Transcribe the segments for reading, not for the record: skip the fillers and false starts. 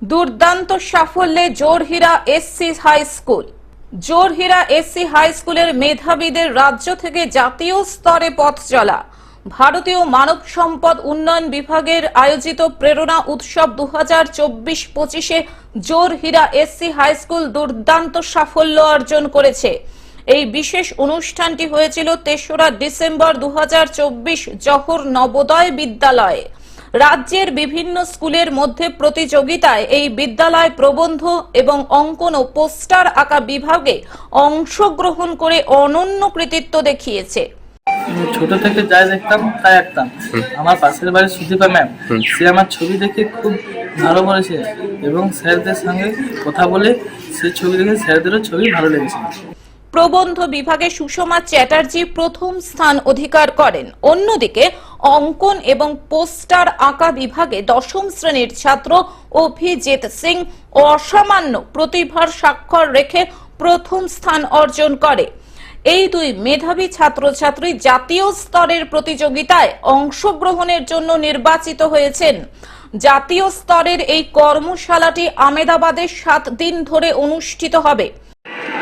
দুর্দান্ত সাফল্যে Jorhira SC high school. Jorhira SC high স্কুলের মেধাবীদের রাজ্য থেকে জাতীয় স্তরে পথ চলা। ভারতীয় মানব সম্পদ উন্নয়ন বিভাগের আয়োজিত প্রেরণা উৎসব 2024-25-এ জোরহীরা এসসি হাই স্কুল দুর্দান্ত সাফল্য অর্জন করেছে। এই বিশেষ অনুষ্ঠানটি হয়েছিল 3রা ডিসেম্বর 2024 জওহর নবোদয় বিদ্যালয়ে। রাজ্যের বিভিন্ন স্কুলের মধ্যে প্রতিযোগিতায় এই বিদ্যালয় প্রবন্ধ এবং অঙ্কন ও পোস্টার আঁকা বিভাগে অংশগ্রহণ করে অনন্য কৃতিত্ব দেখিয়েছে। ছোট থেকে যাই দেখতাম তাই আঁকতাম। আমার পাশের বাড়ির সুদীপা ম্যাম, সে আমার ছবি দেখে খুব ভালো বলেছে এবং স্যারদের সঙ্গে কথা বলে সেই ছবি দেখে স্যারদেরও ছবি ভালো লেগেছে। প্রবন্ধ বিভাগে সুষমা চ্যাটার্জি প্রথম স্থান অধিকার করেন। অন্যদিকে অঙ্কন এবং পোস্টার আঁকা বিভাগে 10ম শ্রেণীর ছাত্র অভিজিৎ সিং অসামান্য প্রতিভার স্বাক্ষর রেখে প্রথম স্থান অর্জন করে। এই দুই মেধাবী ছাত্রছাত্রী জাতীয় স্তরের প্রতিযোগিতায় অংশগ্রহণের জন্য নির্বাচিত হয়েছেন। জাতীয় স্তরের এই কর্মশালাটি আহমেদাবাদে 7 দিন ধরে অনুষ্ঠিত হবে।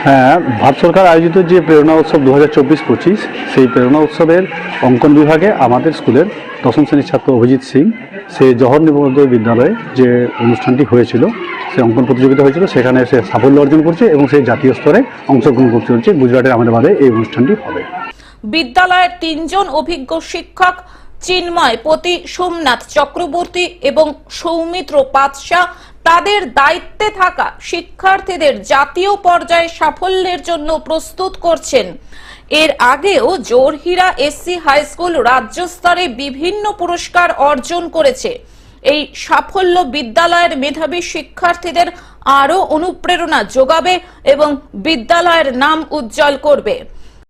হ্যাঁ, ভারত সরকার আয়োজিত যে প্রেরণা উৎসব 2024-25 সেই প্রেরণা উৎসবের অঙ্কন বিভাগে আমাদের স্কুলের 10ম শ্রেণীর ছাত্র অভিজিৎ সিং, সে জওহর নবোদয় বিদ্যালয়ে যে অনুষ্ঠানটি হয়েছিল, সে অঙ্কন প্রতিযোগিতা হয়েছিল, সেখানে সে সাফল্য অর্জন করছে এবং সেই জাতীয় স্তরে অংশগ্রহণ করতে হচ্ছে। গুজরাটের আহমেদাবাদে এই অনুষ্ঠানটি হবে। বিদ্যালয়ের 3 জন অভিজ্ঞ শিক্ষক চিন্ময় পতি, সোমনাথ চক্রবর্তী এবং সৌমিত্র পাতশা তাদের দায়িত্বে থাকা শিক্ষার্থীদের জাতীয় পর্যায়ে সাফল্যের জন্য প্রস্তুত করছেন। এর আগেও জোরহীরা এসসি হাই স্কুল রাজ্য স্তরে বিভিন্ন পুরস্কার অর্জন করেছে। এই সাফল্য বিদ্যালয়ের মেধাবী শিক্ষার্থীদের আরো অনুপ্রেরণা যোগাবে এবং বিদ্যালয়ের নাম উজ্জ্বল করবে।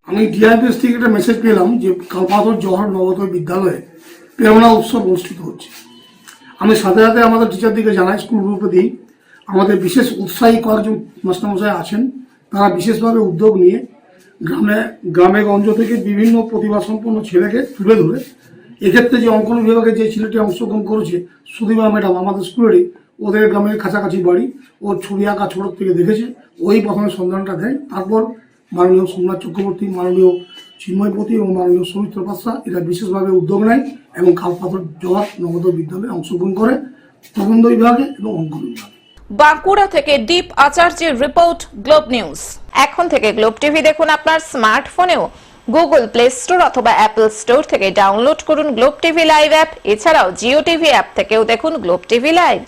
আমি ডিআইপিএস থেকে একটা মেসেজ পেলাম যে কালপাথর জওহর নবোদয় বিদ্যালয়ে প্রেরণা উৎসব অনুষ্ঠিত হচ্ছে। আমি সাথে সাথে আমাদের টিচারদিকে জানাই, স্কুল গ্রুপে দিই। আমাদের বিশেষ উৎসাহী কয়েকজন মাস্টারমশাই আছেন, তারা বিশেষভাবে উদ্যোগ নিয়ে গ্রামে গঞ্জ থেকে বিভিন্ন প্রতিভা সম্পন্ন ছেলেকে তুলে ধরে, এক্ষেত্রে যে অঙ্কন বিভাগে যে ছেলেটি অংশগ্রহণ করেছে সুদীপা ম্যাডাম, আমাদের স্কুলেরই, ওদের গ্রামের কাছাকাছি বাড়ি, ওর ছবি আঁকা ছোট থেকে দেখেছে, ওই প্রথমে সন্ধানটা দেয়। তারপর মাননীয় সোমনাথ চক্রবর্তী, মাননীয় চিন্ময়পতি এবং মাননীয় সৌমিত্র পাশা এরা বিশেষভাবে উদ্যোগ নেয় এবং কালপাথর জওহর নবোদয় বিদ্যালয়ে অংশগ্রহণ করে প্রবন্ধ বিভাগে এবং অঙ্কন বিভাগে। বাঁকুড়া থেকে দীপ আচার্যের রিপোর্ট, গ্লোব নিউজ। এখন থেকে গ্লোব টিভি দেখুন আপনার স্মার্টফোনেও। গুগল প্লে স্টোর অথবা অ্যাপল স্টোর থেকে ডাউনলোড করুন গ্লোব টিভি লাইভ অ্যাপ। এছাড়াও জিও টিভি অ্যাপ থেকেও দেখুন গ্লোব টিভি লাইভ।